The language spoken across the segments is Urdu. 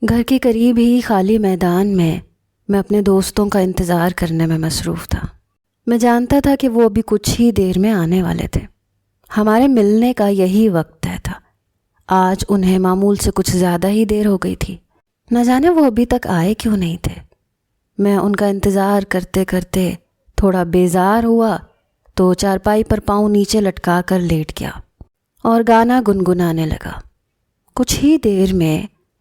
گھر کے قریب ہی خالی میدان میں اپنے دوستوں کا انتظار کرنے میں مصروف تھا۔ میں جانتا تھا کہ وہ ابھی کچھ ہی دیر میں آنے والے تھے۔ ہمارے ملنے کا یہی وقت طے تھا۔ آج انہیں معمول سے کچھ زیادہ ہی دیر ہو گئی تھی۔ نہ جانے وہ ابھی تک آئے کیوں نہیں تھے۔ میں ان کا انتظار کرتے کرتے تھوڑا بیزار ہوا تو چارپائی پر پاؤں نیچے لٹکا کر لیٹ گیا اور گانا گنگنانے لگا۔ کچھ ہی دیر میں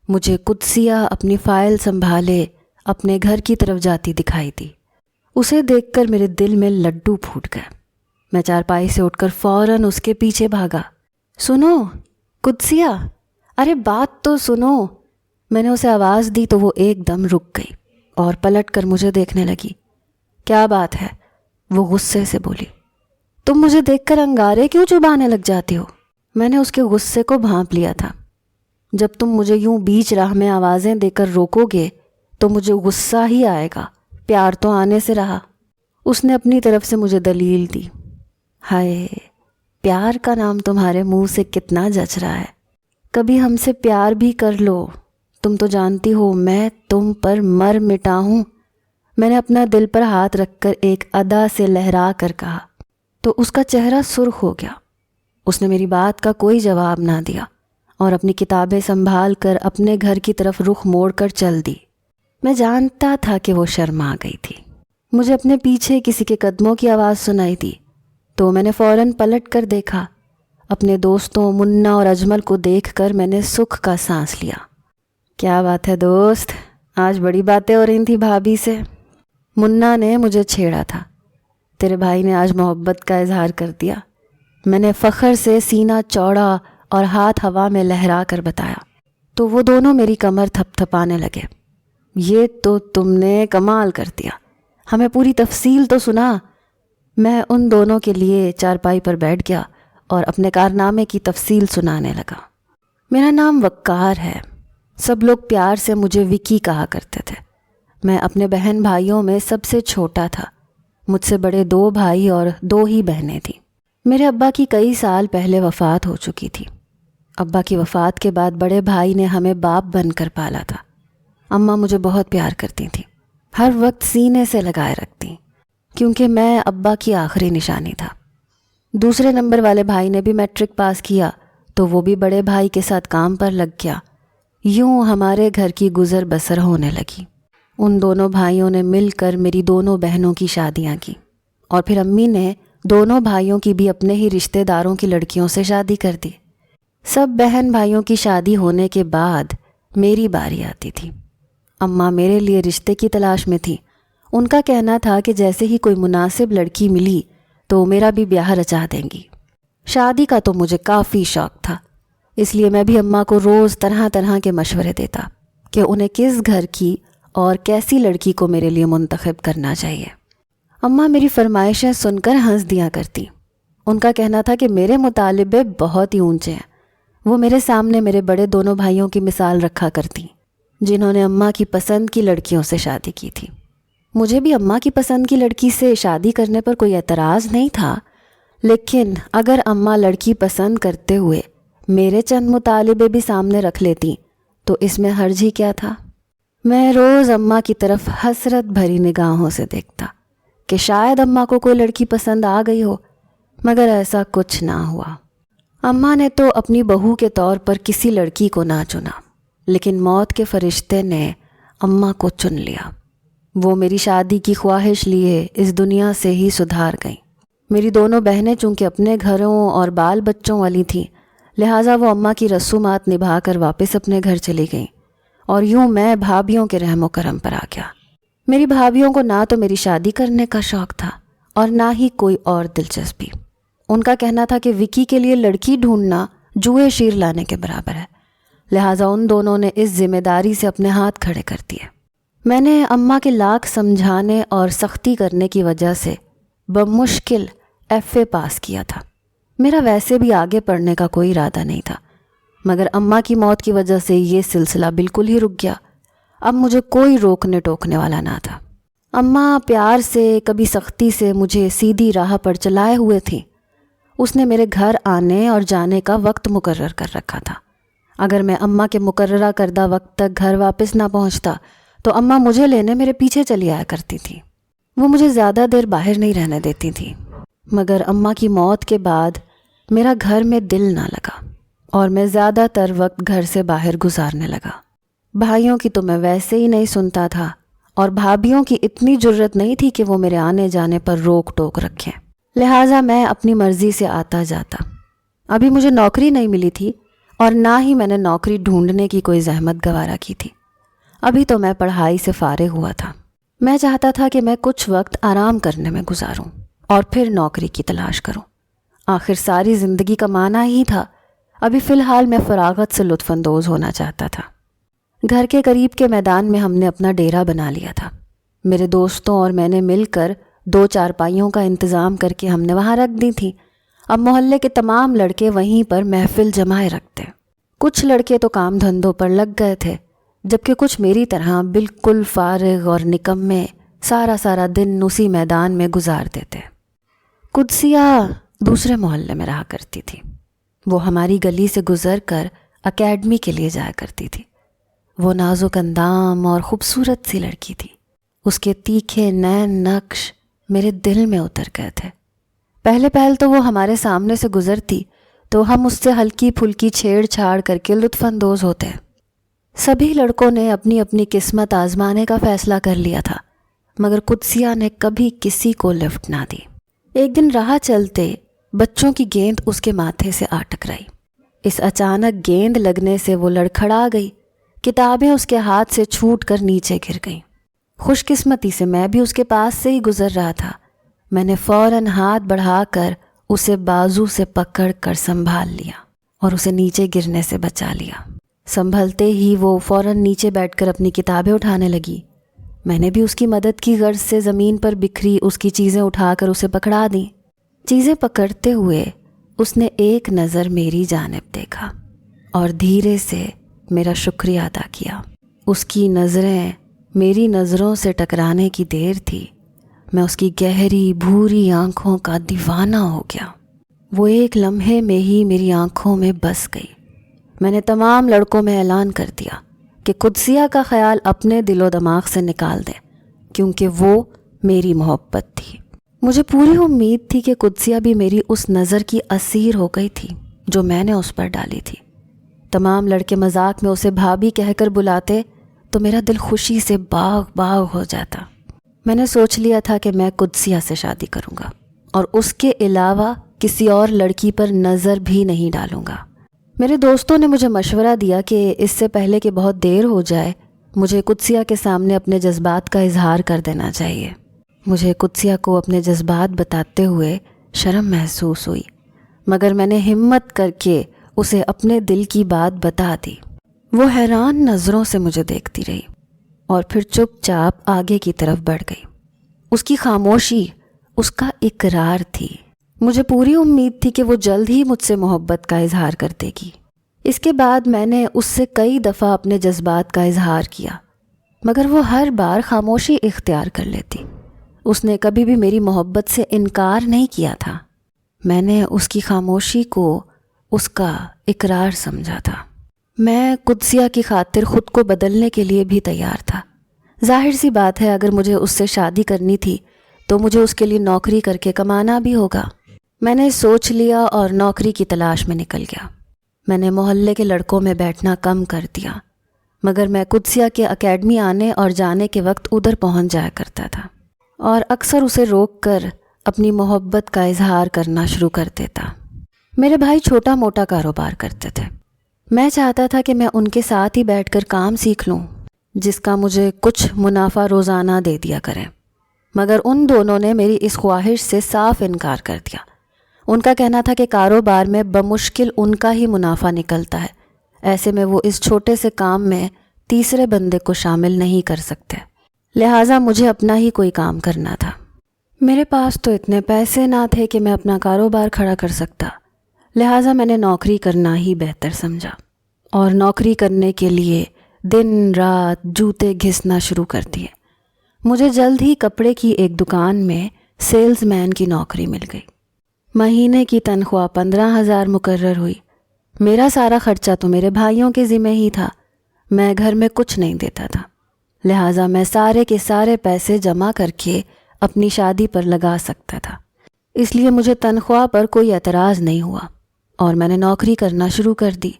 مجھے قدسیہ اپنی فائل سنبھالے اپنے گھر کی طرف جاتی دکھائی دی۔ اسے دیکھ کر میرے دل میں لڈو پھوٹ گئے۔ میں چارپائی سے اٹھ کر فوراً اس کے پیچھے بھاگا۔ سنو قدسیہ، ارے بات تو سنو۔ میں نے اسے آواز دی تو وہ ایک دم رک گئی اور پلٹ کر مجھے دیکھنے لگی۔ کیا بات ہے؟ وہ غصے سے بولی۔ تم مجھے دیکھ کر انگارے کیوں چبانے لگ جاتی ہو؟ میں نے اس کے غصے کو بھانپ لیا تھا۔ جب تم مجھے یوں بیچ راہ میں آوازیں دے کر روکو گے تو مجھے غصہ ہی آئے گا، پیار تو آنے سے رہا۔ اس نے اپنی طرف سے مجھے دلیل دی۔ ہائے، پیار کا نام تمہارے منہ سے کتنا جچ رہا ہے۔ کبھی ہم سے پیار بھی کر لو۔ تم تو جانتی ہو میں تم پر مر مٹا ہوں۔ میں نے اپنا دل پر ہاتھ رکھ کر ایک ادا سے لہرا کر کہا تو اس کا چہرہ سرخ ہو گیا۔ اس نے میری بات کا کوئی جواب نہ دیا اور اپنی کتابیں سنبھال کر اپنے گھر کی طرف رخ موڑ کر چل دی۔ میں جانتا تھا کہ وہ شرما گئی تھی۔ مجھے اپنے پیچھے کسی کے قدموں کی آواز سنائی دی تو میں نے فوراً پلٹ کر دیکھا۔ اپنے دوستوں منا اور اجمل کو دیکھ کر میں نے سکھ کا سانس لیا۔ کیا بات ہے دوست، آج بڑی باتیں ہو رہی تھیں بھابھی سے۔ منا نے مجھے چھیڑا تھا۔ تیرے بھائی نے آج محبت کا اظہار کر دیا۔ میں نے فخر سے سینہ چوڑا اور ہاتھ ہوا میں لہرا کر بتایا تو وہ دونوں میری کمر تھپ تھپانے لگے۔ یہ تو تم نے کمال کر دیا، ہمیں پوری تفصیل تو سنا۔ میں ان دونوں کے لیے چارپائی پر بیٹھ گیا اور اپنے کارنامے کی تفصیل سنانے لگا۔ میرا نام وقار ہے۔ سب لوگ پیار سے مجھے وکی کہا کرتے تھے۔ میں اپنے بہن بھائیوں میں سب سے چھوٹا تھا۔ مجھ سے بڑے 2 بھائی اور 2 ہی بہنیں تھیں۔ میرے ابا کی کئی سال پہلے وفات ہو چکی تھی۔ ابا کی وفات کے بعد بڑے بھائی نے ہمیں باپ بن کر پالا تھا۔ اماں مجھے بہت پیار کرتی تھیں، ہر وقت سینے سے لگائے رکھتی، کیونکہ میں ابا کی آخری نشانی تھا۔ دوسرے نمبر والے بھائی نے بھی میٹرک پاس کیا تو وہ بھی بڑے بھائی کے ساتھ کام پر لگ گیا۔ یوں ہمارے گھر کی گزر بسر ہونے لگی۔ ان دونوں بھائیوں نے مل کر میری دونوں بہنوں کی شادیاں کی اور پھر امی نے دونوں بھائیوں کی بھی اپنے ہی رشتہ داروں کی لڑکیوں سے شادی کر دی۔ سب بہن بھائیوں کی شادی ہونے کے بعد میری باری آتی تھی۔ اماں میرے لیے رشتے کی تلاش میں تھی۔ ان کا کہنا تھا کہ جیسے ہی کوئی مناسب لڑکی ملی تو میرا بھی بیاہ رچا دیں گی۔ شادی کا تو مجھے کافی شوق تھا، اس لیے میں بھی اماں کو روز طرح طرح کے مشورے دیتا کہ انہیں کس گھر کی اور کیسی لڑکی کو میرے لیے منتخب کرنا چاہیے۔ اماں میری فرمائشیں سن کر ہنس دیا کرتی۔ ان کا کہنا تھا کہ میرے مطالبے بہت ہی اونچے ہیں۔ وہ میرے سامنے میرے بڑے دونوں بھائیوں کی مثال رکھا کرتی، جنہوں نے اماں کی پسند کی لڑکیوں سے شادی کی تھی۔ مجھے بھی اماں کی پسند کی لڑکی سے شادی کرنے پر کوئی اعتراض نہیں تھا، لیکن اگر اماں لڑکی پسند کرتے ہوئے میرے چند مطالبے بھی سامنے رکھ لیتی تو اس میں حرج ہی کیا تھا۔ میں روز اماں کی طرف حسرت بھری نگاہوں سے دیکھتا کہ شاید اماں کو کوئی لڑکی پسند آ گئی ہو، مگر ایسا کچھ نہ ہوا۔ اماں نے تو اپنی بہو کے طور پر کسی لڑکی کو نہ چنا، لیکن موت کے فرشتے نے اماں کو چن لیا۔ وہ میری شادی کی خواہش لیے اس دنیا سے ہی سدھار گئیں۔ میری دونوں بہنیں چونکہ اپنے گھروں اور بال بچوں والی تھیں، لہٰذا وہ اماں کی رسومات نبھا کر واپس اپنے گھر چلی گئیں، اور یوں میں بھابھیوں کے رحم و کرم پر آ گیا۔ میری بھابھیوں کو نہ تو میری شادی کرنے کا شوق تھا اور نہ ہی کوئی اور دلچسپی۔ ان کا کہنا تھا کہ وکی کے لیے لڑکی ڈھونڈنا جوئے شیر لانے کے برابر ہے، لہٰذا ان دونوں نے اس ذمہ داری سے اپنے ہاتھ کھڑے کر دیے۔ میں نے اماں کے لاکھ سمجھانے اور سختی کرنے کی وجہ سے بمشکل FA پاس کیا تھا۔ میرا ویسے بھی آگے پڑھنے کا کوئی ارادہ نہیں تھا، مگر اماں کی موت کی وجہ سے یہ سلسلہ بالکل ہی رک گیا۔ اب مجھے کوئی روکنے ٹوکنے والا نہ تھا۔ اماں پیار سے کبھی سختی سے مجھے سیدھی راہ پر چلائے ہوئے تھیں۔ اس نے میرے گھر آنے اور جانے کا وقت مقرر کر رکھا تھا۔ اگر میں اماں کے مقررہ کردہ وقت تک گھر واپس نہ پہنچتا تو اماں مجھے لینے میرے پیچھے چلی آیا کرتی تھی۔ وہ مجھے زیادہ دیر باہر نہیں رہنے دیتی تھی، مگر اماں کی موت کے بعد میرا گھر میں دل نہ لگا اور میں زیادہ تر وقت گھر سے باہر گزارنے لگا۔ بھائیوں کی تو میں ویسے ہی نہیں سنتا تھا، اور بھابھیوں کی اتنی جرت نہیں تھی کہ وہ میرے آنے جانے پر روک ٹوک رکھیں، لہٰذا میں اپنی مرضی سے آتا جاتا۔ ابھی مجھے نوکری نہیں ملی تھی اور نہ ہی میں نے نوکری ڈھونڈنے کی کوئی زحمت گوارا کی تھی۔ ابھی تو میں پڑھائی سے فارغ ہوا تھا۔ میں چاہتا تھا کہ میں کچھ وقت آرام کرنے میں گزاروں اور پھر نوکری کی تلاش کروں۔ آخر ساری زندگی کمانا ہی تھا، ابھی فی الحال میں فراغت سے لطف اندوز ہونا چاہتا تھا۔ گھر کے قریب کے میدان میں ہم نے اپنا ڈیرا بنا لیا تھا۔ میرے دوستوں اور میں نے مل کر 2 چارپائیوں کا انتظام کر کے ہم نے وہاں رکھ دی تھی۔ اب محلے کے تمام لڑکے وہیں پر محفل جمائے رکھتے۔ کچھ لڑکے تو کام دھندوں پر لگ گئے تھے، جبکہ کچھ میری طرح بالکل فارغ اور نکمے سارا دن اسی میدان میں گزار دیتے۔ قدسیہ دوسرے محلے میں رہا کرتی تھی۔ وہ ہماری گلی سے گزر کر اکیڈمی کے لیے جایا کرتی تھی۔ وہ نازک اندام اور خوبصورت سی لڑکی تھی۔ اس کے تیکھے نین نقش میرے دل میں اتر گئے تھے۔ پہل تو وہ ہمارے سامنے سے گزرتی تو ہم اس سے ہلکی پھلکی چھیڑ چھاڑ کر کے لطف اندوز ہوتے۔ سبھی لڑکوں نے اپنی اپنی قسمت آزمانے کا فیصلہ کر لیا تھا، مگر قدسیہ نے کبھی کسی کو لفٹ نہ دی۔ ایک دن راہ چلتے بچوں کی گیند اس کے ماتھے سے آ ٹکرائی۔ اس اچانک گیند لگنے سے وہ لڑکھڑا گئی، کتابیں اس کے ہاتھ سے چھوٹ کر نیچے گر گئیں۔ خوش قسمتی سے میں بھی اس کے پاس سے ہی گزر رہا تھا۔ میں نے فوراً ہاتھ بڑھا کر اسے بازو سے پکڑ کر سنبھال لیا اور اسے نیچے گرنے سے بچا لیا۔ سنبھلتے ہی وہ فوراً نیچے بیٹھ کر اپنی کتابیں اٹھانے لگی۔ میں نے بھی اس کی مدد کی غرض سے زمین پر بکھری اس کی چیزیں اٹھا کر اسے پکڑا دیں۔ چیزیں پکڑتے ہوئے اس نے ایک نظر میری جانب دیکھا اور دھیرے سے میرا شکریہ ادا کیا۔ اس کی نظریں میری نظروں سے ٹکرانے کی دیر تھی، میں اس کی گہری بھوری آنکھوں کا دیوانہ ہو گیا۔ وہ ایک لمحے میں ہی میری آنکھوں میں بس گئی۔ میں نے تمام لڑکوں میں اعلان کر دیا کہ قدسیہ کا خیال اپنے دل و دماغ سے نکال دیں، کیونکہ وہ میری محبت تھی۔ مجھے پوری امید تھی کہ قدسیہ بھی میری اس نظر کی اسیر ہو گئی تھی جو میں نے اس پر ڈالی تھی۔ تمام لڑکے مذاق میں اسے بھابھی کہہ کر بلاتے تو میرا دل خوشی سے باغ باغ ہو جاتا۔ میں نے سوچ لیا تھا کہ میں قدسیہ سے شادی کروں گا اور اس کے علاوہ کسی اور لڑکی پر نظر بھی نہیں ڈالوں گا۔ میرے دوستوں نے مجھے مشورہ دیا کہ اس سے پہلے کہ بہت دیر ہو جائے مجھے قدسیہ کے سامنے اپنے جذبات کا اظہار کر دینا چاہیے۔ مجھے قدسیہ کو اپنے جذبات بتاتے ہوئے شرم محسوس ہوئی، مگر میں نے ہمت کر کے اسے اپنے دل کی بات بتا دی۔ وہ حیران نظروں سے مجھے دیکھتی رہی اور پھر چپ چاپ آگے کی طرف بڑھ گئی۔ اس کی خاموشی اس کا اقرار تھی۔ مجھے پوری امید تھی کہ وہ جلد ہی مجھ سے محبت کا اظہار کر دے گی۔ اس کے بعد میں نے اس سے کئی دفعہ اپنے جذبات کا اظہار کیا، مگر وہ ہر بار خاموشی اختیار کر لیتی۔ اس نے کبھی بھی میری محبت سے انکار نہیں کیا تھا۔ میں نے اس کی خاموشی کو اس کا اقرار سمجھا تھا۔ میں قدسیہ کی خاطر خود کو بدلنے کے لیے بھی تیار تھا۔ ظاہر سی بات ہے اگر مجھے اس سے شادی کرنی تھی تو مجھے اس کے لیے نوکری کر کے کمانا بھی ہوگا۔ میں نے سوچ لیا اور نوکری کی تلاش میں نکل گیا۔ میں نے محلے کے لڑکوں میں بیٹھنا کم کر دیا، مگر میں قدسیہ کے اکیڈمی آنے اور جانے کے وقت ادھر پہنچ جایا کرتا تھا اور اکثر اسے روک کر اپنی محبت کا اظہار کرنا شروع کر دیتا۔ میرے بھائی چھوٹا موٹا کاروبار کرتے تھے۔ میں چاہتا تھا کہ میں ان کے ساتھ ہی بیٹھ کر کام سیکھ لوں جس کا مجھے کچھ منافع روزانہ دے دیا کریں، مگر ان دونوں نے میری اس خواہش سے صاف انکار کر دیا۔ ان کا کہنا تھا کہ کاروبار میں بمشکل ان کا ہی منافع نکلتا ہے، ایسے میں وہ اس چھوٹے سے کام میں تیسرے بندے کو شامل نہیں کر سکتے، لہٰذا مجھے اپنا ہی کوئی کام کرنا تھا۔ میرے پاس تو اتنے پیسے نہ تھے کہ میں اپنا کاروبار کھڑا کر سکتا، لہٰذا میں نے نوکری کرنا ہی بہتر سمجھا اور نوکری کرنے کے لیے دن رات جوتے گھسنا شروع کر دیے۔ مجھے جلد ہی کپڑے کی ایک دکان میں سیلز مین کی نوکری مل گئی۔ مہینے کی تنخواہ 15,000 مقرر ہوئی۔ میرا سارا خرچہ تو میرے بھائیوں کے ذمہ ہی تھا، میں گھر میں کچھ نہیں دیتا تھا، لہٰذا میں سارے کے سارے پیسے جمع کر کے اپنی شادی پر لگا سکتا تھا۔ اس لیے مجھے تنخواہ پر کوئی اعتراض نہیں ہوا اور میں نے نوکری کرنا شروع کر دی۔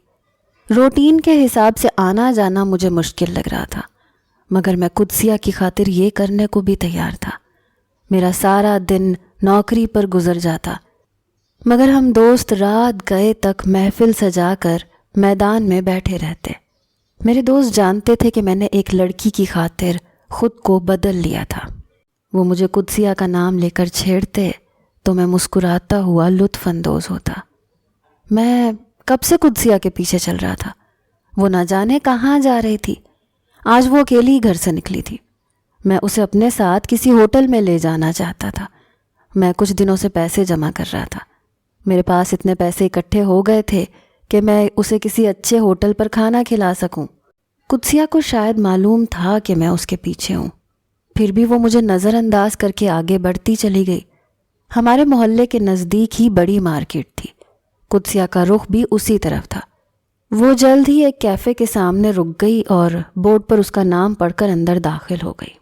روٹین کے حساب سے آنا جانا مجھے مشکل لگ رہا تھا، مگر میں قدسیہ کی خاطر یہ کرنے کو بھی تیار تھا۔ میرا سارا دن نوکری پر گزر جاتا، مگر ہم دوست رات گئے تک محفل سجا کر میدان میں بیٹھے رہتے۔ میرے دوست جانتے تھے کہ میں نے ایک لڑکی کی خاطر خود کو بدل لیا تھا۔ وہ مجھے قدسیہ کا نام لے کر چھیڑتے تو میں مسکراتا ہوا لطف اندوز ہوتا۔ میں کب سے قدسیہ کے پیچھے چل رہا تھا، وہ نہ جانے کہاں جا رہی تھی۔ آج وہ اکیلی گھر سے نکلی تھی۔ میں اسے اپنے ساتھ کسی ہوٹل میں لے جانا چاہتا تھا۔ میں کچھ دنوں سے پیسے جمع کر رہا تھا، میرے پاس اتنے پیسے اکٹھے ہو گئے تھے کہ میں اسے کسی اچھے ہوٹل پر کھانا کھلا سکوں۔ قدسیہ کو شاید معلوم تھا کہ میں اس کے پیچھے ہوں، پھر بھی وہ مجھے نظر انداز کر کے آگے بڑھتی چلی گئی۔ ہمارے محلے کے نزدیک ہی بڑی مارکیٹ تھی، قدسیہ کا رخ بھی اسی طرف تھا۔ وہ جلد ہی ایک کیفے کے سامنے رک گئی اور بورڈ پر اس کا نام پڑھ کر اندر داخل ہو گئی۔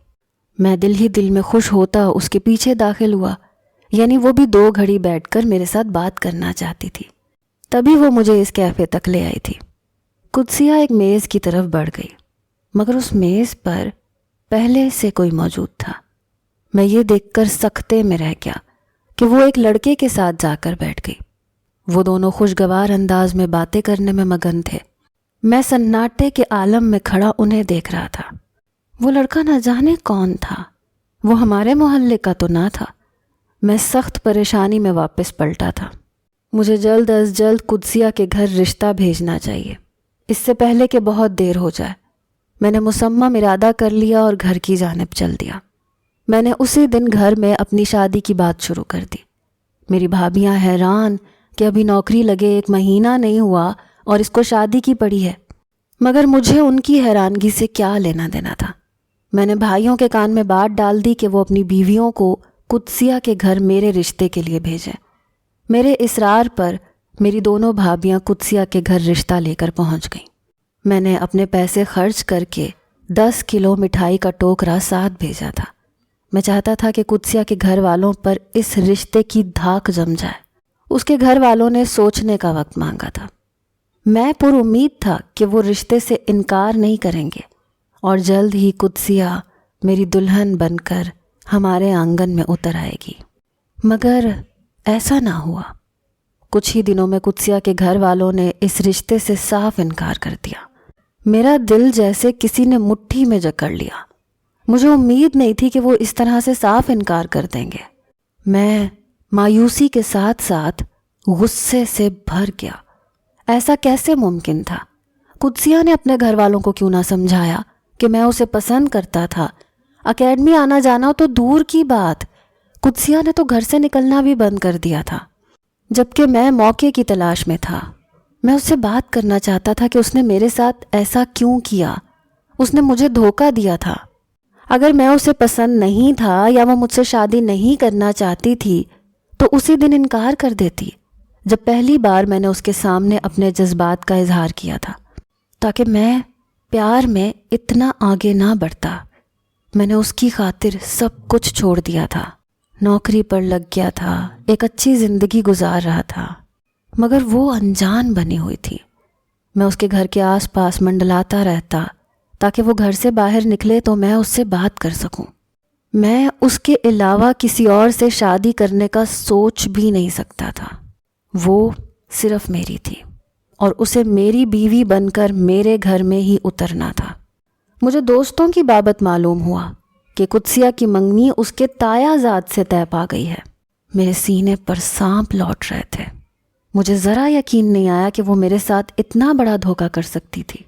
میں دل ہی دل میں خوش ہوتا اس کے پیچھے داخل ہوا، یعنی وہ بھی 2 گھڑی بیٹھ کر میرے ساتھ بات کرنا چاہتی تھی۔ تبھی وہ مجھے اس کیفے تک لے آئی تھی۔ قدسیہ ایک میز کی طرف بڑھ گئی، مگر اس میز پر پہلے سے کوئی موجود تھا۔ میں یہ دیکھ کر سکتے میں رہ گیا کہ وہ ایک لڑکے کے ساتھ جا کر بیٹھ گئی۔ وہ دونوں خوشگوار انداز میں باتیں کرنے میں مگن تھے۔ میں سناٹے کے عالم میں کھڑا انہیں دیکھ رہا تھا۔ وہ لڑکا نہ جانے کون تھا، وہ ہمارے محلے کا تو نہ تھا۔ میں سخت پریشانی میں واپس پلٹا تھا۔ مجھے جلد از جلد قدسیہ کے گھر رشتہ بھیجنا چاہیے، اس سے پہلے کہ بہت دیر ہو جائے۔ میں نے مصمم ارادہ کر لیا اور گھر کی جانب چل دیا۔ میں نے اسی دن گھر میں اپنی شادی کی بات شروع کر دی۔ میری بھابیاں حیران کہ ابھی نوکری لگے 1 مہینہ نہیں ہوا اور اس کو شادی کی پڑی ہے، مگر مجھے ان کی حیرانگی سے کیا لینا دینا تھا۔ میں نے بھائیوں کے کان میں بات ڈال دی کہ وہ اپنی بیویوں کو قدسیہ کے گھر میرے رشتے کے لیے بھیجیں۔ میرے اصرار پر میری دونوں بھابیاں قدسیہ کے گھر رشتہ لے کر پہنچ گئیں۔ میں نے اپنے پیسے خرچ کر کے 10 کلو مٹھائی کا ٹوکرا ساتھ بھیجا تھا۔ میں چاہتا تھا کہ قدسیہ کے گھر والوں پر اس رشتے کی دھاک جم جائے۔ اس کے گھر والوں نے سوچنے کا وقت مانگا تھا۔ میں پر امید تھا کہ وہ رشتے سے انکار نہیں کریں گے اور جلد ہی قدسیہ میری دلہن بن کر ہمارے آنگن میں اتر آئے گی، مگر ایسا نہ ہوا۔ کچھ ہی دنوں میں قدسیہ کے گھر والوں نے اس رشتے سے صاف انکار کر دیا۔ میرا دل جیسے کسی نے مٹھی میں جکڑ لیا۔ مجھے امید نہیں تھی کہ وہ اس طرح سے صاف انکار کر دیں گے۔ میں مایوسی کے ساتھ ساتھ غصے سے بھر گیا۔ ایسا کیسے ممکن تھا؟ قدسیہ نے اپنے گھر والوں کو کیوں نہ سمجھایا کہ میں اسے پسند کرتا تھا؟ اکیڈمی آنا جانا تو دور کی بات، قدسیہ نے تو گھر سے نکلنا بھی بند کر دیا تھا، جبکہ میں موقع کی تلاش میں تھا۔ میں اس سے بات کرنا چاہتا تھا کہ اس نے میرے ساتھ ایسا کیوں کیا۔ اس نے مجھے دھوکہ دیا تھا۔ اگر میں اسے پسند نہیں تھا یا وہ مجھ سے شادی نہیں کرنا چاہتی تھی تو اسی دن انکار کر دیتی جب پہلی بار میں نے اس کے سامنے اپنے جذبات کا اظہار کیا تھا، تاکہ میں پیار میں اتنا آگے نہ بڑھتا۔ میں نے اس کی خاطر سب کچھ چھوڑ دیا تھا، نوکری پر لگ گیا تھا، ایک اچھی زندگی گزار رہا تھا، مگر وہ انجان بنی ہوئی تھی۔ میں اس کے گھر کے آس پاس منڈلاتا رہتا تاکہ وہ گھر سے باہر نکلے تو میں اس سے بات کر سکوں۔ میں اس کے علاوہ کسی اور سے شادی کرنے کا سوچ بھی نہیں سکتا تھا۔ وہ صرف میری تھی اور اسے میری بیوی بن کر میرے گھر میں ہی اترنا تھا۔ مجھے دوستوں کی بابت معلوم ہوا کہ قدسیہ کی منگنی اس کے تایا زاد سے طے پا گئی ہے۔ میرے سینے پر سانپ لوٹ رہے تھے۔ مجھے ذرا یقین نہیں آیا کہ وہ میرے ساتھ اتنا بڑا دھوکہ کر سکتی تھی۔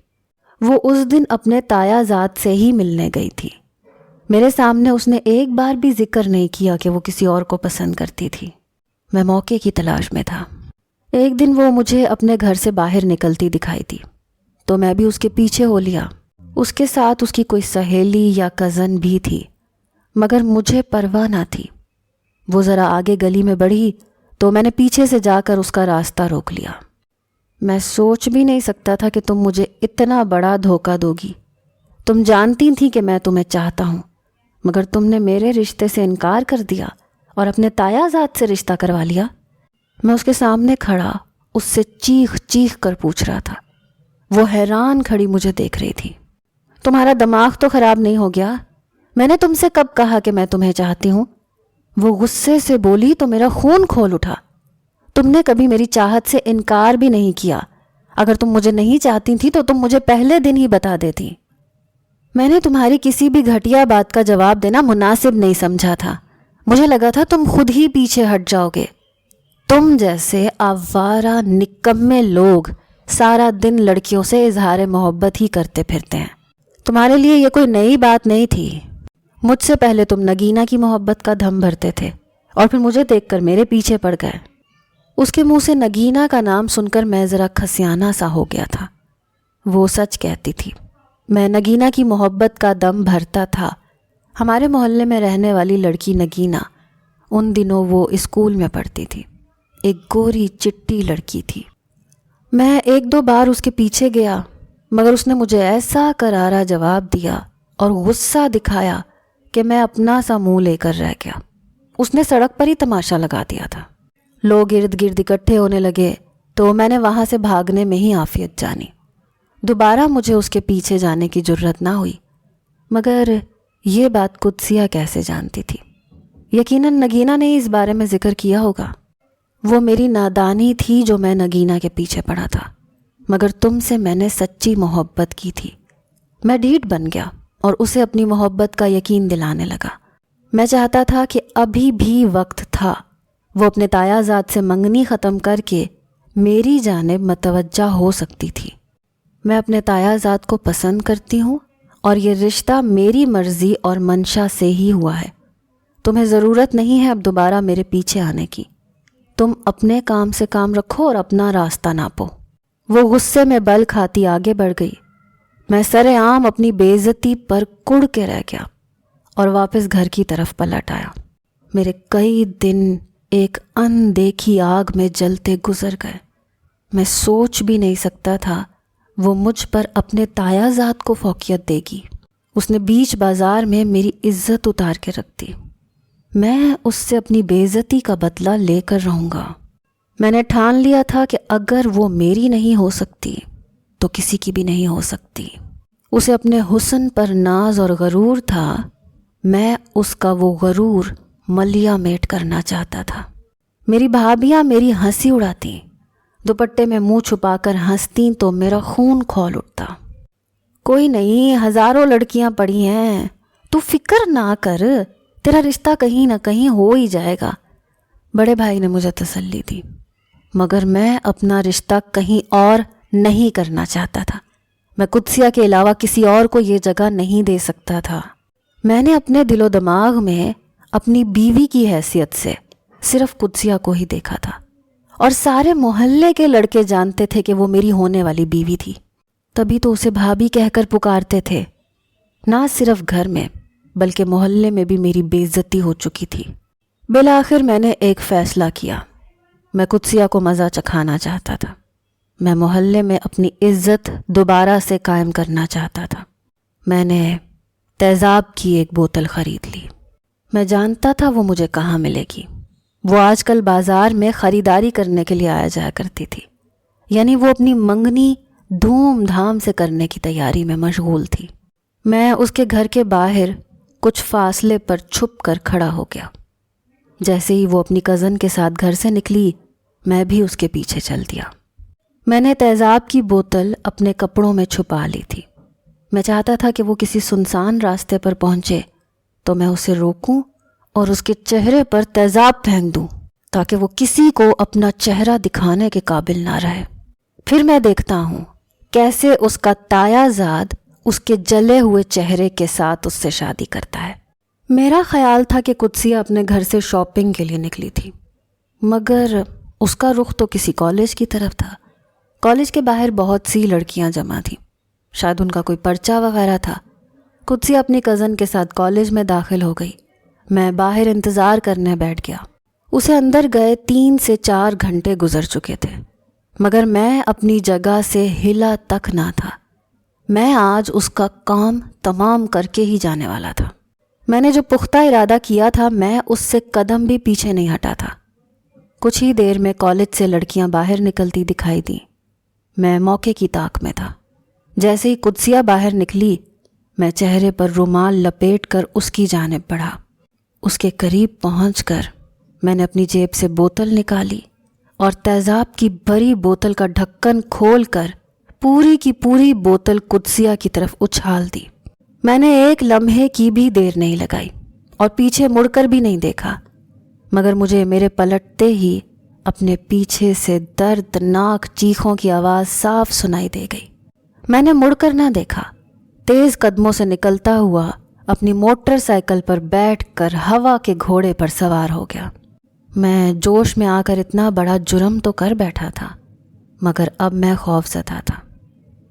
وہ اس دن اپنے تایا زاد سے ہی ملنے گئی تھی۔ میرے سامنے اس نے ایک بار بھی ذکر نہیں کیا کہ وہ کسی اور کو پسند کرتی تھی۔ میں موقع کی تلاش میں تھا۔ ایک دن وہ مجھے اپنے گھر سے باہر نکلتی دکھائی دی تو میں بھی اس کے پیچھے ہو لیا۔ اس کے ساتھ اس کی کوئی سہیلی یا کزن بھی تھی، مگر مجھے پرواہ نہ تھی۔ وہ ذرا آگے گلی میں بڑھی تو میں نے پیچھے سے جا کر اس کا راستہ روک لیا۔ میں سوچ بھی نہیں سکتا تھا کہ تم مجھے اتنا بڑا دھوکہ دو گی۔ تم جانتی تھی کہ میں تمہیں چاہتا ہوں، مگر تم نے میرے رشتے سے انکار کر دیا اور اپنے تایا زاد سے رشتہ کروا لیا۔ میں اس کے سامنے کھڑا اس سے چیخ چیخ کر پوچھ رہا تھا۔ وہ حیران کھڑی مجھے دیکھ رہی تھی۔ تمہارا دماغ تو خراب نہیں ہو گیا؟ میں نے تم سے کب کہا کہ میں تمہیں چاہتی ہوں؟ وہ غصے سے بولی تو میرا خون کھول اٹھا۔ تم نے کبھی میری چاہت سے انکار بھی نہیں کیا۔ اگر تم مجھے نہیں چاہتی تھی تو تم مجھے پہلے دن ہی بتا دیتی۔ میں نے تمہاری کسی بھی گھٹیا بات کا جواب دینا مناسب نہیں سمجھا تھا۔ مجھے لگا تھا تم خود ہی پیچھے ہٹ جاؤ گے۔ تم جیسے آوارہ نکمے لوگ سارا دن لڑکیوں سے اظہار محبت ہی کرتے پھرتے ہیں۔ تمہارے لیے یہ کوئی نئی بات نہیں تھی۔ مجھ سے پہلے تم نگینا کی محبت کا دھم بھرتے تھے اور پھر مجھے دیکھ کر میرے پیچھے پڑ گئے۔ اس کے منہ سے نگینا کا نام سن کر میں ذرا کھسیانہ سا ہو گیا تھا۔ وہ سچ کہتی تھی، میں نگینا کی محبت کا دم بھرتا تھا۔ ہمارے محلے میں رہنے والی لڑکی نگینا، ان دنوں وہ اسکول میں پڑھتی تھی، ایک گوری چٹی لڑکی تھی۔ میں ایک دو بار اس کے پیچھے گیا، مگر اس نے مجھے ایسا کرارا جواب دیا اور غصہ دکھایا کہ میں اپنا سا منہ لے کر رہ گیا۔ اس نے سڑک پر ہی تماشا لگا دیا تھا۔ لوگ ارد گرد اکٹھے ہونے لگے تو میں نے وہاں سے بھاگنے میں ہی عافیت جانی۔ دوبارہ مجھے اس کے پیچھے جانے کی جرت نہ ہوئی، مگر یہ بات قدسیہ کیسے جانتی تھی؟ یقیناً نگینا نے اس بارے میں ذکر کیا ہوگا۔ وہ میری نادانی تھی جو میں نگینا کے پیچھے پڑا تھا، مگر تم سے میں نے سچی محبت کی تھی۔ میں ڈھیٹ بن گیا اور اسے اپنی محبت کا یقین دلانے لگا۔ میں چاہتا تھا کہ ابھی بھی وقت تھا، وہ اپنے تایا زاد سے منگنی ختم کر کے میری جانب متوجہ ہو سکتی تھی۔ میں اپنے تایا زاد کو پسند کرتی ہوں اور یہ رشتہ میری مرضی اور منشا سے ہی ہوا ہے۔ تمہیں ضرورت نہیں ہے اب دوبارہ میرے پیچھے آنے کی۔ تم اپنے کام سے کام رکھو اور اپنا راستہ ناپو۔ وہ غصے میں بل کھاتی آگے بڑھ گئی۔ میں سر عام اپنی بے عزتی پر کڑ کے رہ گیا اور واپس گھر کی طرف پلٹ آیا۔ میرے کئی دن ایک اندیکھی آگ میں جلتے گزر گئے۔ میں سوچ بھی نہیں سکتا تھا وہ مجھ پر اپنے تایا زاد کو فوقیت دے گی۔ اس نے بیچ بازار میں میری عزت اتار کے رکھ دی۔ میں اس سے اپنی بے عزتی کا بدلہ لے کر رہوں گا۔ میں نے ٹھان لیا تھا کہ اگر وہ میری نہیں ہو سکتی تو کسی کی بھی نہیں ہو سکتی۔ اسے اپنے حسن پر ناز اور غرور تھا، میں اس کا وہ غرور ملیا میٹ کرنا چاہتا تھا۔ میری بھابیاں میری ہنسی اڑاتی، دوپٹے میں منہ چھپا کر ہنستی تو میرا خون کھول اٹھتا۔ کوئی نہیں، ہزاروں لڑکیاں پڑی ہیں، تو فکر نہ کر، تیرا رشتہ کہیں نہ کہیں ہو ہی جائے گا۔ بڑے بھائی نے مجھے تسلی دی، مگر میں اپنا رشتہ کہیں اور نہیں کرنا چاہتا تھا۔ میں قدسیہ کے علاوہ کسی اور کو یہ جگہ نہیں دے سکتا تھا۔ میں نے اپنے دل و دماغ میں اپنی بیوی کی حیثیت سے صرف قدسیہ کو ہی دیکھا تھا، اور سارے محلے کے لڑکے جانتے تھے کہ وہ میری ہونے والی بیوی تھی۔ تبھی تو اسے بھابھی کہہ کر پکارتے تھے۔ نہ صرف گھر میں بلکہ محلے میں بھی میری بے عزتی ہو چکی تھی۔ بالآخر میں نے ایک فیصلہ کیا۔ میں قدسیہ کو مزہ چکھانا چاہتا تھا۔ میں محلے میں اپنی عزت دوبارہ سے قائم کرنا چاہتا تھا۔ میں نے تیزاب کی ایک بوتل خرید لی۔ میں جانتا تھا وہ مجھے کہاں ملے گی۔ وہ آج کل بازار میں خریداری کرنے کے لیے آیا جایا کرتی تھی، یعنی وہ اپنی منگنی دھوم دھام سے کرنے کی تیاری میں مشغول تھی۔ میں اس کے گھر کے باہر کچھ فاصلے پر چھپ کر کھڑا ہو گیا۔ جیسے ہی وہ اپنی کزن کے ساتھ گھر سے نکلی، میں بھی اس کے پیچھے چل دیا۔ میں نے تیزاب کی بوتل اپنے کپڑوں میں چھپا لی تھی۔ میں چاہتا تھا کہ وہ کسی سنسان راستے پر پہنچے تو میں اسے روکوں اور اس کے چہرے پر تیزاب پھینک دوں تاکہ وہ کسی کو اپنا چہرہ دکھانے کے قابل نہ رہے۔ پھر میں دیکھتا ہوں کیسے اس کا تایا زاد اس کے جلے ہوئے چہرے کے ساتھ اس سے شادی کرتا ہے۔ میرا خیال تھا کہ قدسیہ اپنے گھر سے شاپنگ کے لیے نکلی تھی، مگر اس کا رخ تو کسی کالج کی طرف تھا۔ کالج کے باہر بہت سی لڑکیاں جمع تھیں، شاید ان کا کوئی پرچہ وغیرہ تھا۔ قدسیہ اپنی کزن کے ساتھ کالج میں داخل ہو گئی۔ میں باہر انتظار کرنے بیٹھ گیا۔ اسے اندر گئے 3 سے 4 گھنٹے گزر چکے تھے۔ مگر میں اپنی جگہ سے ہلا تک نہ تھا۔ میں آج اس کا کام تمام کر کے ہی جانے والا تھا۔ میں نے جو پختہ ارادہ کیا تھا میں اس سے قدم بھی پیچھے نہیں ہٹا تھا۔ کچھ ہی دیر میں کالج سے لڑکیاں باہر نکلتی دکھائی دیں۔ میں موقع کی طاق میں تھا۔ جیسے ہی قدسیہ باہر نکلی، میں چہرے پر رومال لپیٹ کر اس کی جانب بڑھا۔ اس کے قریب پہنچ کر میں نے اپنی جیب سے بوتل نکالی اور تیزاب کی بڑی بوتل کا ڈھکن کھول کر پوری کی پوری بوتل قدسیہ کی طرف اچھال دی۔ میں نے ایک لمحے کی بھی دیر نہیں لگائی اور پیچھے مڑ کر بھی نہیں دیکھا، مگر مجھے میرے پلٹتے ہی اپنے پیچھے سے دردناک چیخوں کی آواز صاف سنائی دے گئی۔ میں نے مڑ کر نہ دیکھا، تیز قدموں سے نکلتا ہوا اپنی موٹر سائیکل پر بیٹھ کر ہوا کے گھوڑے پر سوار ہو گیا۔ میں جوش میں آ کر اتنا بڑا جرم تو کر بیٹھا تھا، مگر اب میں خوف زدہ تھا۔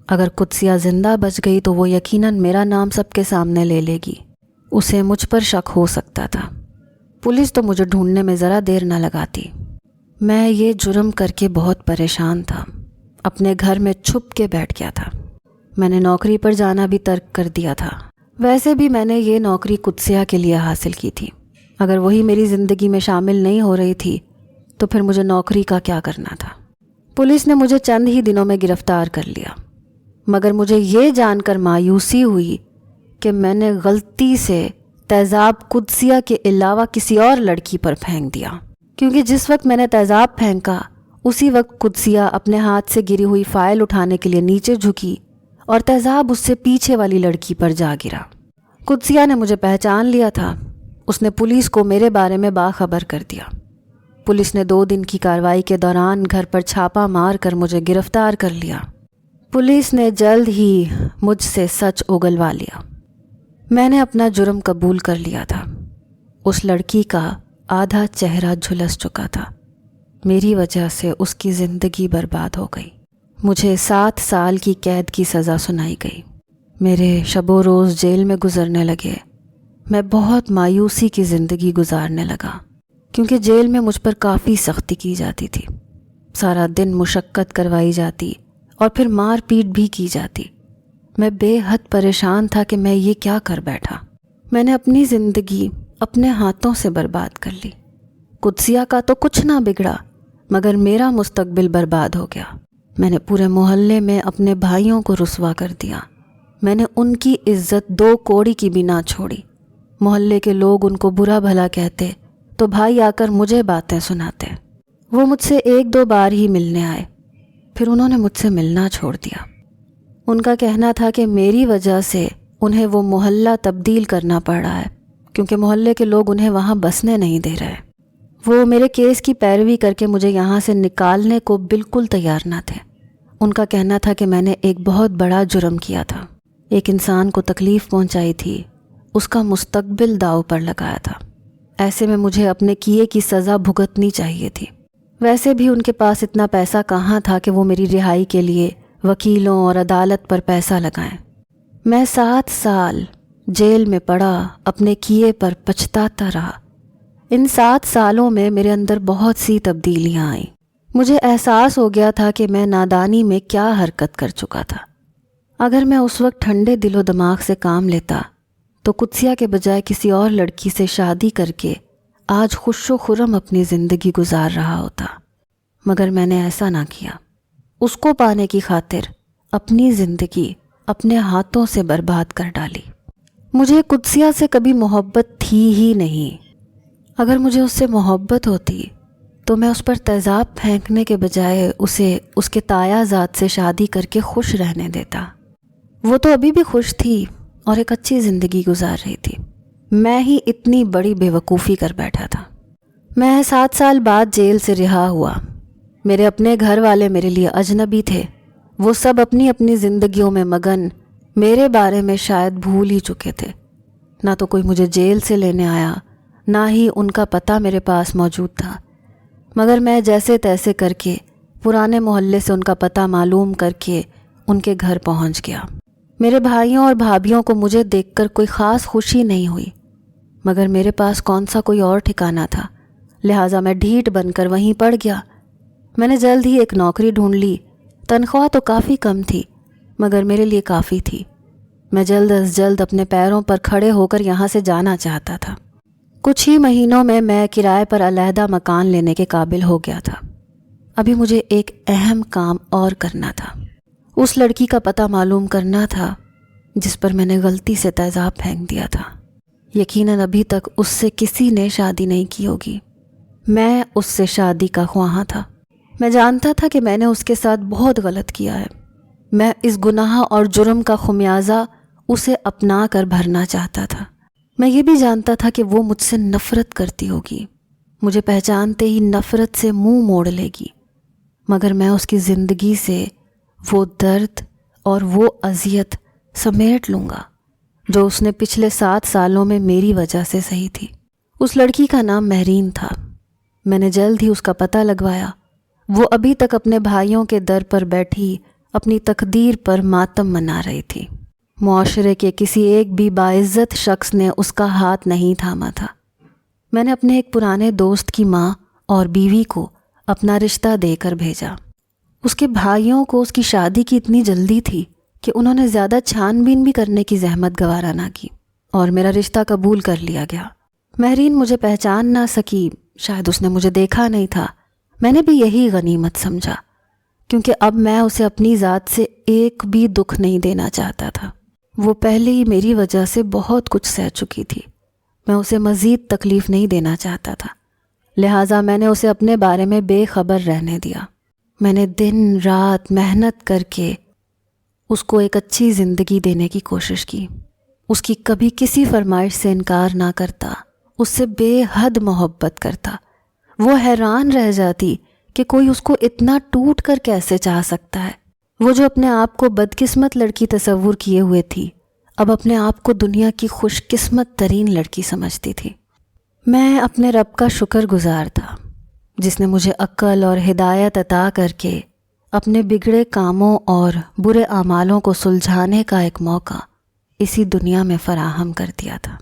اگر قدسیہ زندہ بچ گئی تو وہ یقیناً میرا نام سب کے سامنے لے لے گی۔ اسے مجھ پر شک ہو سکتا تھا۔ پولیس تو مجھے ڈھونڈنے میں ذرا دیر نہ لگاتی۔ میں یہ جرم کر کے بہت پریشان تھا۔ اپنے گھر میں چھپ کے بیٹھ گیا تھا۔ میں نے نوکری پر جانا بھی ترک کر دیا تھا۔ ویسے بھی میں نے یہ نوکری قدسیہ کے لیے حاصل کی تھی۔ اگر وہی میری زندگی میں شامل نہیں ہو رہی تھی تو پھر مجھے نوکری کا کیا کرنا تھا؟ پولیس نے مجھے چند ہی دنوں میں گرفتار کر لیا، مگر مجھے یہ جان کر مایوسی ہوئی کہ میں نے غلطی سے تیزاب قدسیہ کے علاوہ کسی اور لڑکی پر پھینک دیا، کیونکہ جس وقت میں نے تیزاب پھینکا اسی وقت قدسیہ اپنے ہاتھ سے گری ہوئی فائل اٹھانے کے لیے نیچے جھکی اور تیزاب اس سے پیچھے والی لڑکی پر جا گرا۔ قدسیہ نے مجھے پہچان لیا تھا۔ اس نے پولیس کو میرے بارے میں باخبر کر دیا۔ پولیس نے 2 دن کی کارروائی کے دوران گھر پر چھاپا مار کر مجھے گرفتار کر لیا۔ پولیس نے جلد ہی مجھ سے سچ اگلوا لیا۔ میں نے اپنا جرم قبول کر لیا تھا۔ اس لڑکی کا آدھا چہرہ جھلس چکا تھا۔ میری وجہ سے اس کی زندگی برباد ہو گئی۔ مجھے 7 سال کی قید کی سزا سنائی گئی۔ میرے شب و روز جیل میں گزرنے لگے۔ میں بہت مایوسی کی زندگی گزارنے لگا، کیونکہ جیل میں مجھ پر کافی سختی کی جاتی تھی۔ سارا دن مشقت کروائی جاتی اور پھر مار پیٹ بھی کی جاتی۔ میں بے حد پریشان تھا کہ میں یہ کیا کر بیٹھا۔ میں نے اپنی زندگی اپنے ہاتھوں سے برباد کر لی۔ قدسیہ کا تو کچھ نہ بگڑا، مگر میرا مستقبل برباد ہو گیا۔ میں نے پورے محلے میں اپنے بھائیوں کو رسوا کر دیا۔ میں نے ان کی عزت 2 کوڑی کی بھی نہ چھوڑی۔ محلے کے لوگ ان کو برا بھلا کہتے تو بھائی آ کر مجھے باتیں سناتے۔ وہ مجھ سے 1-2 بار ہی ملنے آئے، پھر انہوں نے مجھ سے ملنا چھوڑ دیا۔ ان کا کہنا تھا کہ میری وجہ سے انہیں وہ محلہ تبدیل کرنا پڑ رہا ہے، کیونکہ محلے کے لوگ انہیں وہاں بسنے نہیں دے رہے۔ وہ میرے کیس کی پیروی کر کے مجھے یہاں سے نکالنے کو بالکل تیار نہ تھے۔ ان کا کہنا تھا کہ میں نے ایک بہت بڑا جرم کیا تھا، ایک انسان کو تکلیف پہنچائی تھی، اس کا مستقبل داؤ پر لگایا تھا۔ ایسے میں مجھے اپنے کیے کی سزا بھگتنی چاہیے تھی۔ ویسے بھی ان کے پاس اتنا پیسہ کہاں تھا کہ وہ میری رہائی کے لیے وکیلوں اور عدالت پر پیسہ لگائیں۔ میں 7 سال جیل میں پڑا، اپنے کیے پر پچھتاتا رہا۔ ان 7 سالوں میں میرے اندر بہت سی تبدیلیاں آئیں۔ مجھے احساس ہو گیا تھا کہ میں نادانی میں کیا حرکت کر چکا تھا۔ اگر میں اس وقت ٹھنڈے دل و دماغ سے کام لیتا تو قدسیہ کے بجائے کسی اور لڑکی سے شادی کر کے آج خوش و خرم اپنی زندگی گزار رہا ہوتا، مگر میں نے ایسا نہ کیا۔ اس کو پانے کی خاطر اپنی زندگی اپنے ہاتھوں سے برباد کر ڈالی۔ مجھے قدسیہ سے کبھی محبت تھی ہی نہیں۔ اگر مجھے اس سے محبت ہوتی تو میں اس پر تیزاب پھینکنے کے بجائے اسے اس کے تایا ذات سے شادی کر کے خوش رہنے دیتا۔ وہ تو ابھی بھی خوش تھی اور ایک اچھی زندگی گزار رہی تھی۔ میں ہی اتنی بڑی بے وقوفی کر بیٹھا تھا۔ میں 7 سال بعد جیل سے رہا ہوا۔ میرے اپنے گھر والے میرے لیے اجنبی تھے۔ وہ سب اپنی اپنی زندگیوں میں مگن، میرے بارے میں شاید بھول ہی چکے تھے۔ نہ تو کوئی مجھے جیل سے لینے آیا، نہ ہی ان کا پتہ میرے پاس موجود تھا، مگر میں جیسے تیسے کر کے پرانے محلے سے ان کا پتہ معلوم کر کے ان کے گھر پہنچ گیا۔ میرے بھائیوں اور بھابھیوں کو مجھے دیکھ کر کوئی خاص خوشی نہیں ہوئی، مگر میرے پاس کون سا کوئی اور ٹھکانہ تھا، لہٰذا میں ڈھیٹ بن کر وہیں پڑ گیا۔ میں نے جلد ہی ایک نوکری ڈھونڈ لی. تنخواہ تو کافی کم تھی مگر میرے لیے کافی تھی. میں جلد از جلد اپنے پیروں پر کھڑے ہو کر یہاں سے جانا چاہتا تھا. کچھ ہی مہینوں میں کرائے پر علیحدہ مکان لینے کے قابل ہو گیا تھا. ابھی مجھے ایک اہم کام اور کرنا تھا. اس لڑکی کا پتہ معلوم کرنا تھا جس پر میں نے غلطی سے تیزاب پھینک دیا تھا. یقیناً ابھی تک اس سے کسی نے شادی نہیں کی ہوگی. میں اس سے شادی کا خواہاں تھا. میں جانتا تھا کہ میں نے اس کے ساتھ بہت غلط کیا ہے. میں اس گناہ اور جرم کا خمیازہ اسے اپنا کر بھرنا چاہتا تھا. میں یہ بھی جانتا تھا کہ وہ مجھ سے نفرت کرتی ہوگی. مجھے پہچانتے ہی نفرت سے منہ موڑ لے گی. مگر میں اس کی زندگی سے وہ درد اور وہ اذیت سمیٹ لوں گا جو اس نے پچھلے 7 سالوں میں میری وجہ سے سہی تھی. اس لڑکی کا نام مہرین تھا. میں نے جلد ہی اس کا پتہ لگوایا. وہ ابھی تک اپنے بھائیوں کے در پر بیٹھی اپنی تقدیر پر ماتم منا رہی تھی. معاشرے کے کسی ایک بھی باعزت شخص نے اس کا ہاتھ نہیں تھاما تھا. میں نے اپنے ایک پرانے دوست کی ماں اور بیوی کو اپنا رشتہ دے کر بھیجا. اس کے بھائیوں کو اس کی شادی کی اتنی جلدی تھی کہ انہوں نے زیادہ چھان بین بھی کرنے کی زحمت گوارا نہ کی اور میرا رشتہ قبول کر لیا گیا. مہرین مجھے پہچان نہ سکی. شاید اس نے مجھے دیکھا نہیں تھا. میں نے بھی یہی غنیمت سمجھا کیونکہ اب میں اسے اپنی ذات سے ایک بھی دکھ نہیں دینا چاہتا تھا. وہ پہلے ہی میری وجہ سے بہت کچھ سہ چکی تھی. میں اسے مزید تکلیف نہیں دینا چاہتا تھا. لہٰذا میں نے اسے اپنے بارے میں بے خبر رہنے دیا. میں نے دن رات محنت کر کے اس کو ایک اچھی زندگی دینے کی کوشش کی. اس کی کبھی کسی فرمائش سے انکار نہ کرتا. اس سے بے حد محبت کرتا. وہ حیران رہ جاتی کہ کوئی اس کو اتنا ٹوٹ کر کیسے چاہ سکتا ہے. وہ جو اپنے آپ کو بدقسمت لڑکی تصور کیے ہوئے تھی اب اپنے آپ کو دنیا کی خوش قسمت ترین لڑکی سمجھتی تھی. میں اپنے رب کا شکر گزار تھا جس نے مجھے عقل اور ہدایت عطا کر کے اپنے بگڑے کاموں اور برے اعمالوں کو سلجھانے کا ایک موقع اسی دنیا میں فراہم کر دیا تھا.